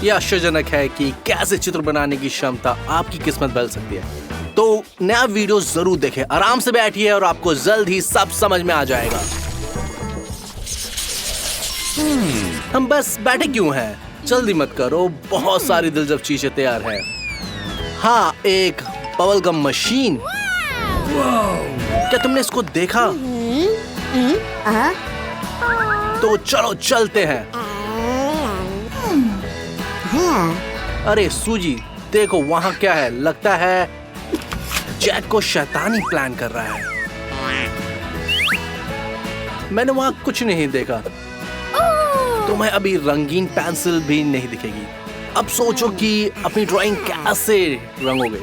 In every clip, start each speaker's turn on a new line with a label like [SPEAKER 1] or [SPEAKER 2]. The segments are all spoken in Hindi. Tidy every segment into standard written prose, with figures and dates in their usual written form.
[SPEAKER 1] ये आश्चर्यजनक है कि कैसे चित्र बनाने की क्षमता आपकी किस्मत बदल सकती है। तो नया वीडियो जरूर देखें, आराम से बैठिए और आपको जल्द ही सब समझ में आ जाएगा। हम बस बैठे क्यों हैं? जल्दी मत करो, बहुत सारी दिलचस्प चीजें तैयार है। हाँ, एक बबल गम मशीन। क्या तुमने इसको देखा? तो चलो चलते हैं। अरे सूजी, देखो वहाँ क्या है। लगता है जैक को शैतानी प्लान कर रहा है। मैंने वहाँ कुछ नहीं देखा। तुम्हें अभी रंगीन पेंसिल भी नहीं दिखेगी। अब सोचो कि अपनी ड्राइंग कैसे रंगोगे।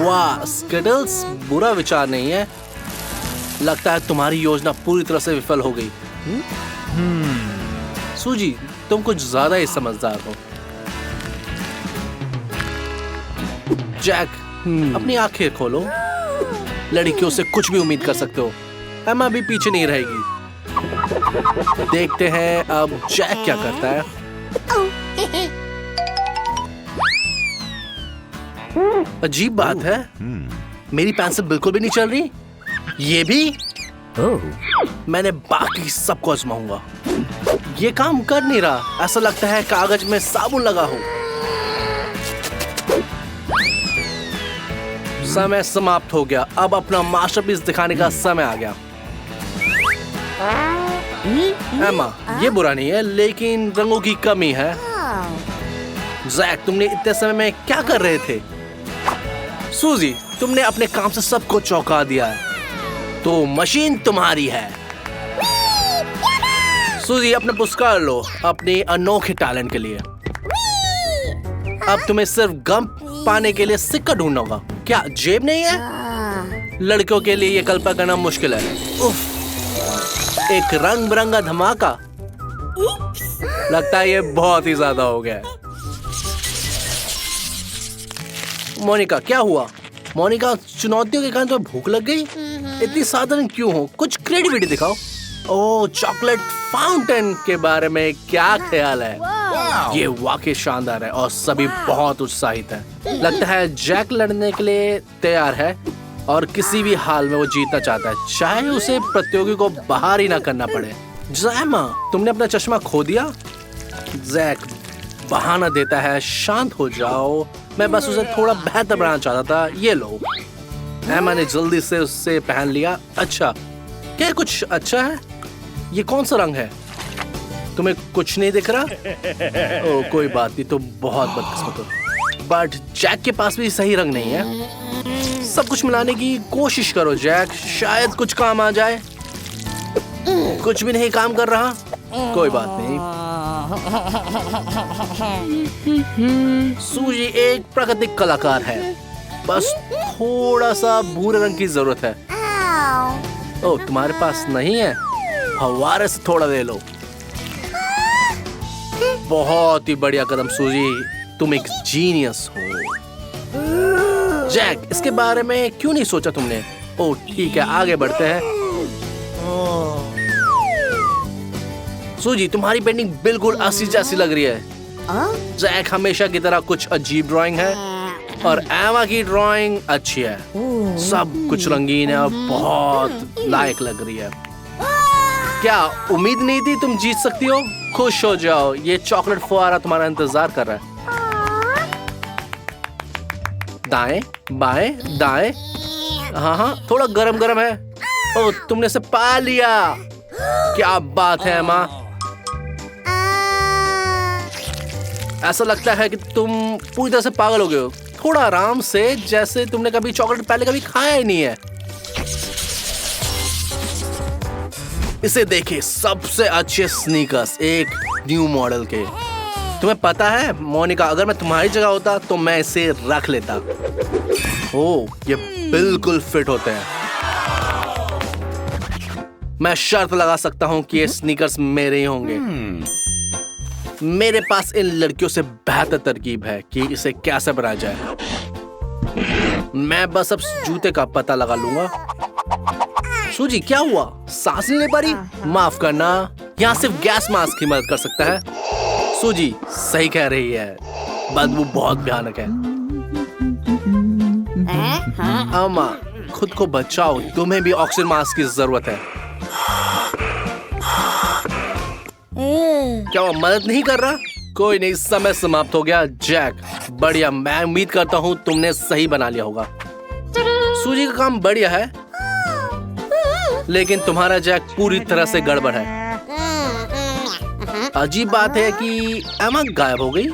[SPEAKER 1] वाह, स्किटल्स बुरा विचार नहीं है। लगता है तुम्हारी योजना पूरी तरह से विफल हो गई। सूजी, तुम कुछ ज्यादा ही समझदार हो। जैक, अपनी आंखें खोलो। लड़कियों से कुछ भी उम्मीद कर सकते हो। एमा भी पीछे नहीं रहेगी। देखते हैं अब जैक क्या करता है। अजीब बात है, मेरी पेंसिल बिल्कुल भी नहीं चल रही। ये भी? मैंने बाकी सबको आजमाऊंगा। ये काम कर नहीं रहा। ऐसा लगता है कागज में साबुन लगा हो। समय समाप्त हो गया। अब अपना मास्टरपीस दिखाने का समय आ गया। एमा, ये बुरा नहीं है, लेकिन रंगों की कमी है। जैक, तुमने इतने समय में क्या कर रहे थे? सूजी, तुमने अपने काम से सबको चौंका दिया है। तो मशीन तुम्हारी है। सूजी, अपना पुरस्कार लो अपने अनोखे टैलेंट के लिए। अब तुम्हें सिर्फ गम पाने के लिए सिक्का ढूंढना होगा। क्या जेब नहीं है? लड़कियों के लिए ये कल्पना करना मुश्किल है। उफ, एक रंग बिरंगा धमाका। लगता है ये बहुत ही ज्यादा हो गया है। मोनिका, क्या हुआ? मोनिका, चुनौतियों के कारण तो भूख लग गई। इतनी साधारण क्यों हो? कुछ क्रिएटिविटी दिखाओ। ओह, चॉकलेट फाउंटेन के बारे में क्या ख्याल है? ये वाकई शानदार है और सभी बहुत उत्साहित हैं। लगता है जैक लड़ने के लिए तैयार है और किसी भी हाल में वो जीतना चाहता है, चाहे उसे प्रतियोगी को बाहर ही ना करना पड़े। जैमा, तुमने अपना चश्मा खो दिया? जैक बहाना देता है। शांत हो जाओ, मैं बस उसे थोड़ा बेहतर बनाना चाहता था। ये लो। एमा ने जल्दी से उससे पहन लिया। अच्छा, क्या कुछ अच्छा है? ये कौन सा रंग है? तुम्हें कुछ नहीं दिख रहा? ओह, कोई बात नहीं, तो बहुत बदकिस्मत हो। बट जैक के पास भी सही रंग नहीं है। सब कुछ मिलाने की कोशिश करो जैक, शायद कुछ काम आ जाए। कुछ भी नहीं काम कर रहा। कोई बात नहीं। सूजी एक प्राकृतिक कलाकार है। बस थोड़ा सा भूरे रंग की जरूरत है। ओह, तुम्हारे पास नहीं है? फव्वारे से थोड़ा ले लो। बहुत ही बढ़िया कदम सूजी, तुम एक जीनियस हो। जैक, इसके बारे में क्यों नहीं सोचा तुमने? ओह ठीक है, आगे बढ़ते हैं। सूजी, तुम्हारी पेंटिंग बिल्कुल असली जैसी लग रही है। जैक हमेशा की तरह कुछ अजीब ड्राइंग है और एमा की ड्राइंग अच्छी है। सब कुछ रंगीन है और बहुत लायक लग रही है। क्या उम्मीद नहीं थी तुम जीत सकती हो? खुश हो जाओ, ये चॉकलेट फुहारा तुम्हारा इंतजार कर रहा है। दाएं बाएं दाएं। हाँ, थोड़ा गरम गरम है। ओह, तुमने इसे पा लिया। क्या बात है एमा। ऐसा लगता है कि तुम पूरी तरह से पागल हो गए हो। थोड़ा आराम से, जैसे तुमने कभी चॉकलेट पहले कभी खाया ही नहीं है। इसे देखिए, सबसे अच्छे स्नीकर्स, एक न्यू मॉडल के। तुम्हें पता है मोनिका, अगर मैं तुम्हारी जगह होता तो मैं इसे रख लेता। ओह, ये बिल्कुल फिट होते हैं। मैं शर्त लगा सकता हूँ कि ये स्नीकर्स मेरे ही होंगे। मेरे पास इन लड़कियों से बेहतर तरकीब है कि इसे कैसे बनाया जाए। मैं बस अब जूते का पता लगा लूंगा। सूजी, क्या हुआ? सांस नहीं ले पा रही? माफ करना, यहाँ सिर्फ गैस मास्क ही मदद कर सकता है। सूजी सही कह रही है, बदबू बहुत भयानक है। अम्मा खुद को बचाओ, तुम्हें भी ऑक्सीजन मास्क की जरूरत है। क्या वो मदद नहीं कर रहा? कोई नहीं, समय समाप्त हो गया। जैक बढ़िया, मैं उम्मीद करता हूँ तुमने सही बना लिया होगा। सूजी का काम बढ़िया है, लेकिन तुम्हारा जैक पूरी तरह से गड़बड़ है। अजीब बात है कि एमा गायब हो गई।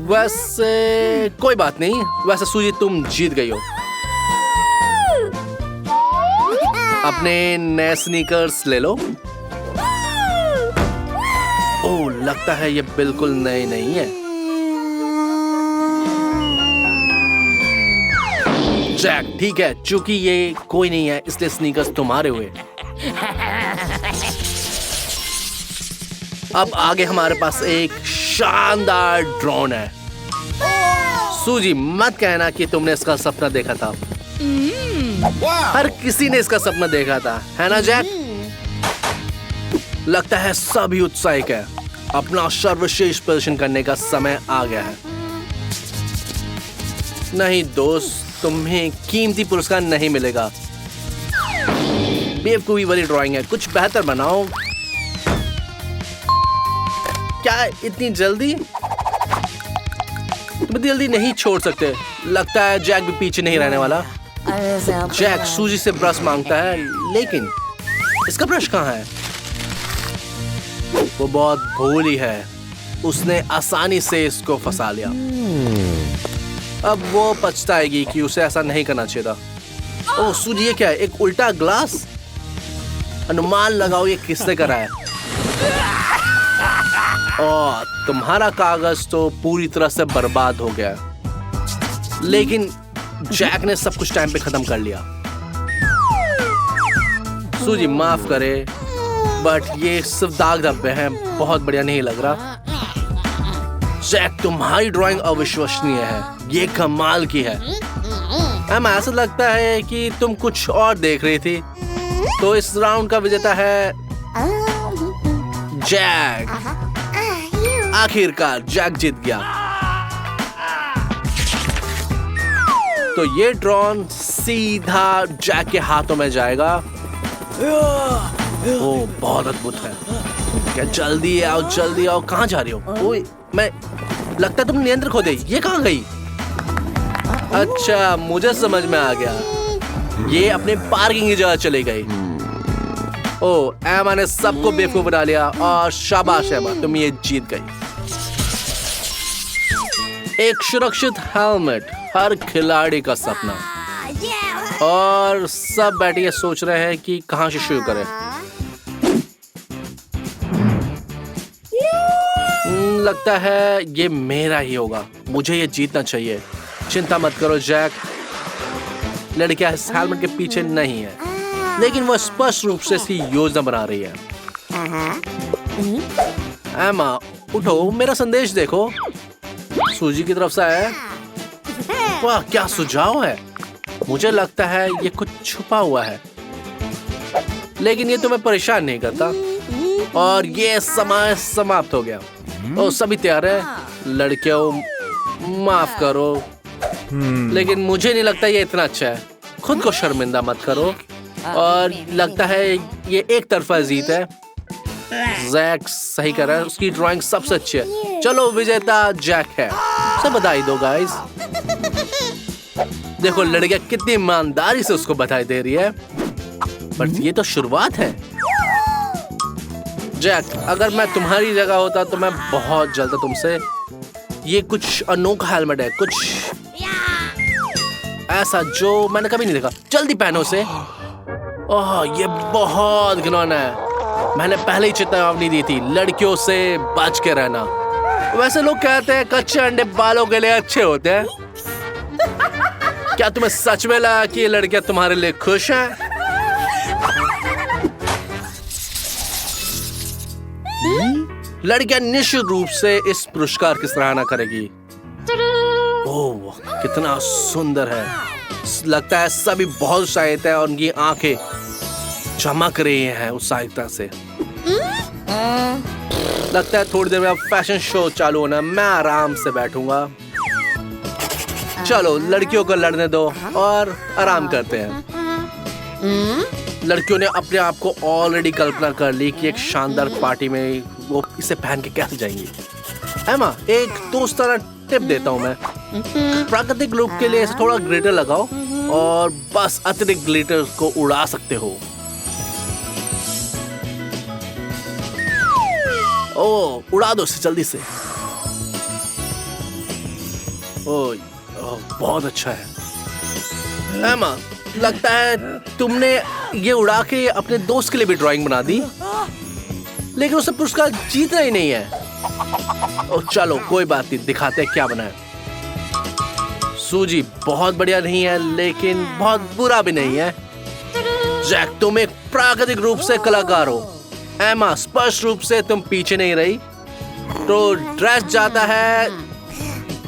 [SPEAKER 1] वैसे कोई बात नहीं, वैसे सूजी तुम जीत गई हो। अपने नए स्नीकर्स ले लो। ओह, लगता है ये बिल्कुल नए नहीं है। जैक ठीक है, चूंकि ये कोई नहीं है इसलिए स्नीकर्स तुम्हारे हुए। अब आगे हमारे पास एक शानदार ड्रोन है। सूजी मत कहना कि तुमने इसका सपना देखा था। हर किसी ने इसका सपना देखा था, है ना जैक? लगता है सभी उत्साहित है। अपना सर्वश्रेष्ठ प्रदर्शन करने का समय आ गया है। नहीं दोस्त, तुम्हें कीमती पुरस्कार नहीं मिलेगा। बेवकूफी वाली ड्राइंग है, कुछ बेहतर बनाओ। क्या इतनी जल्दी? तुम जल्दी नहीं छोड़ सकते। लगता है जैक भी पीछे नहीं रहने वाला। जैक सूजी से ब्रश मांगता है, लेकिन इसका ब्रश कहाँ है? वो बहुत भोली है, उसने आसानी से इसको फंसा लिया। अब वो पछताएगी कि उसे ऐसा नहीं करना चाहिए था। ओह सूजी, ये क्या है? एक उल्टा ग्लास? अनुमान लगाओ ये किसने करा है। ओह, तुम्हारा कागज तो पूरी तरह से बर्बाद हो गया, लेकिन जैक ने सब कुछ टाइम पे खत्म कर लिया। सूजी माफ करे, बट ये सिर्फ दाग धब्बे हैं, बहुत बढ़िया नहीं लग रहा। जैक तुम्हारी ड्राइंग अविश्वसनीय है, ये कमाल की है। हमें ऐसा लगता है कि तुम कुछ और देख रही थी। तो इस राउंड का विजेता है जैक। आखिरकार जैक जीत गया। तो ये ड्रोन सीधा जैक के हाथों में जाएगा। ओह, बहुत अद्भुत है। क्या जल्दी आओ, जल्दी आओ। कहाँ जा रही हो? ओए, मैं लगता है तुम नियंत्रण खो गई। ये कहाँ गई? अच्छा, मुझे समझ में आ गया, ये अपने पार्किंग की जगह चली गई। ओह, एमा ने सबको बेवकूफ बना लिया और शाबाश एमा, तुम ये जीत गई। एक सुरक्षित हेलमेट, हर खिलाड़ी का सपना। और सब बैठे ये सोच रहे हैं कि कहां से शुरू करें। लगता है ये मेरा ही होगा, मुझे ये जीतना चाहिए। चिंता मत करो जैक, लड़कियां इस हेलमेट के पीछे नहीं है, लेकिन वो स्पष्ट रूप से इसकी योजना बना रही है। एमा उठो, मेरा संदेश देखो, सूजी की तरफ से आया है। वाह, क्या सुझाव है। मुझे लगता है ये कुछ छुपा हुआ है, लेकिन ये तुम्हें परेशान नहीं करता। और ये समय समाप्त हो गया। ओ, सभी तैयार है? लड़कियों माफ करो, लेकिन मुझे नहीं लगता ये इतना अच्छा है। खुद को शर्मिंदा मत करो। और लगता है ये एक तरफा जीत है। जैक सही कर रहा है, उसकी ड्राइंग सबसे अच्छी है। चलो, विजेता जैक है। सब बधाई दो गाइस। देखो लड़कियां कितनी ईमानदारी से उसको बधाई दे रही है। पर ये तो शुरुआत है। जैक, अगर मैं तुम्हारी जगह होता तो मैं बहुत जल्द तुमसे। ये कुछ अनोखा हेलमेट है, कुछ ऐसा जो मैंने कभी नहीं देखा। जल्दी पहनो उसे। ओह, ये बहुत घिनौना है। मैंने पहले ही चेतावनी दी थी, लड़कियों से बच के रहना। वैसे लोग कहते हैं कच्चे अंडे बालों के लिए अच्छे होते हैं। क्या तुम्हें सच में लगा कि ये लड़कियां तुम्हारे लिए खुश हैं? लड़कियां निश्चित रूप से इस पुरस्कार की सराहना करेगी। ओह, कितना सुंदर है। लगता है सभी बहुत उत्साहित है और उनकी आंखें चमक रही हैं उत्साहिता से। लगता है थोड़ी देर में अब फैशन शो चालू होना है। मैं आराम से बैठूंगा। चलो लड़कियों को लड़ने दो और आराम करते हैं। लड़कियों ने अपने आप को ऑलरेडी कल्पना कर ली कि एक शानदार पार्टी में वो इसे पहन के कैसे जाएंगी। एमा, एक दोस्ताना टिप देता हूँ मैं। प्राकृतिक लुक के लिए थोड़ा ग्लिटर लगाओ और बस अतिरिक्त ग्लिटर को उड़ा सकते हो। ओ, उड़ा दो इसे जल्दी से। ओ, बहुत अच्छा है। एमा, लगता है तुमने ये उड़ा के अपने दोस्त के लिए भी ड्राइंग बना दी, लेकिन उसे पुरस्कार जीतना ही नहीं है। ओ, चलो कोई बात नहीं, दिखाते हैं क्या बना है। सूजी बहुत बढ़िया नहीं है, लेकिन बहुत बुरा भी नहीं है। जैक, तुम एक प्राकृतिक रूप से कलाकार हो। एमा, स्पष्ट रूप से तुम पीछे नहीं रही, तो ड्रेस जाता है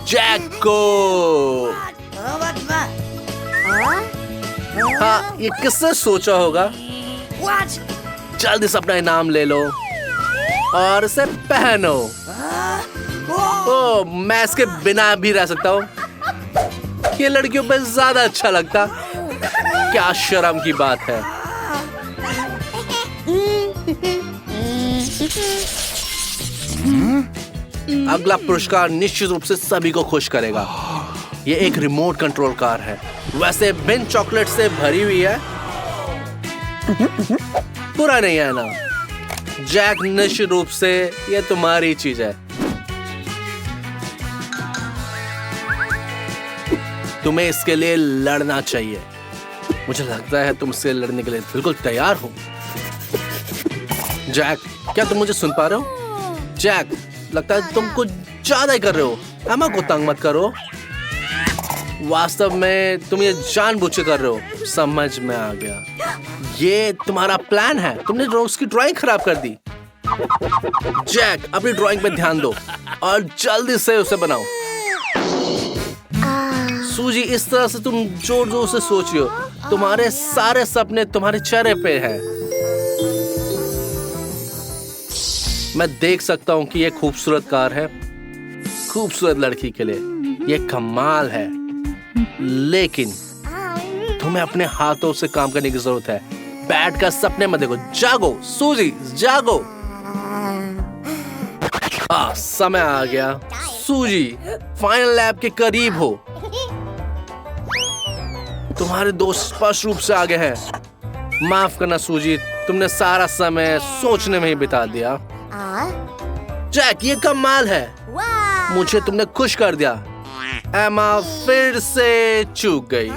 [SPEAKER 1] जैक को। हाँ, ये किसने सोचा होगा? जल्दी से अपना इनाम ले लो और इसे पहनो। ओ, मैं इसके बिना भी रह सकता हूँ। ये लड़कियों पे ज्यादा अच्छा लगता। क्या शर्म की बात है। अगला पुरस्कार निश्चित रूप से सभी को खुश करेगा। ये एक रिमोट कंट्रोल कार है, वैसे बिन चॉकलेट से भरी हुई है। बुरा नहीं है ना? जैक, निश्चित रूप से ये तुम्हारी चीज है। तुम्हें इसके लिए लड़ना चाहिए। मुझे लगता है तुम इससे लड़ने के लिए बिल्कुल तैयार हो। जैक, क्या तुम मुझे सुन पा रहे हो? जैक, लगता है तुम कुछ ज्यादा ही कर रहे हो। एमा को तंग मत करो। वास्तव में तुम ये जानबूझ के कर रहे हो। समझ में आ गया। ये तुम्हारा प्लान है। तुमने रोज की ड्राइंग खराब कर दी। जैक, अपनी ड्राइंग पे ध्यान दो और जल्दी से उसे बनाओ। सूजी, इस तरह से तुम जोर जोर से सोच रही हो। तुम्हारे सारे सपने तुम्हारे चेहरे पे हैं। मैं देख सकता हूँ कि ये खूबसूरत कार है, खूबसूरत लड़की के लिए। ये कमाल है, लेकिन तुम्हें अपने हाथों से काम करने की जरूरत है। बैठ कर सपने मत देखो। जागो सूजी, जागो। समय आ गया। सूजी, फाइनल लैब के करीब हो। तुम्हारे दोस्त स्पष्ट रूप से आगे हैं। माफ करना सूजी, तुमने सारा समय सोचने में ही बिता दिया। जैक, ये कमाल है। मुझे तुमने खुश कर दिया। एमा फिर से चूक गई।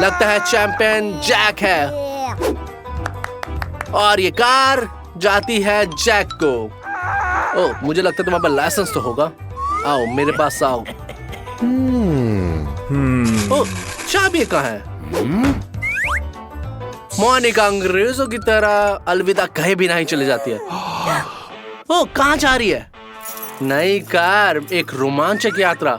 [SPEAKER 1] लगता है चैंपियन जैक है और ये कार जाती है जैक को। ओ, मुझे लगता है तुम्हारे पास लाइसेंस तो होगा। आओ मेरे पास आओ। ओ, चाबी कहाँ है? मोनिका अंग्रेजों की तरह अलविदा कहे भी नहीं चले जाती है। ओ, कहाँ जा रही है? नई कार, एक रोमांचक यात्रा।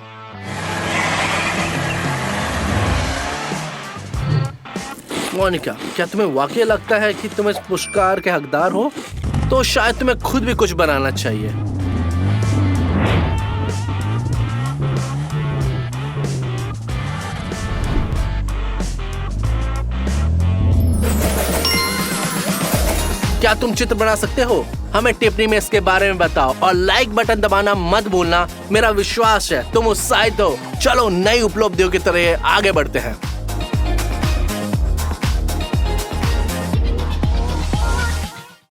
[SPEAKER 1] मोनिका, क्या तुम्हें वाकई लगता है कि तुम इस पुरस्कार के हकदार हो? तो शायद तुम्हें खुद भी कुछ बनाना चाहिए। क्या तुम चित्र बना सकते हो? हमें टिप्पणी में इसके बारे में बताओ और लाइक बटन दबाना मत भूलना। मेरा विश्वास है तुम उत्साहित हो। चलो नई उपलब्धियों की तरह आगे बढ़ते हैं।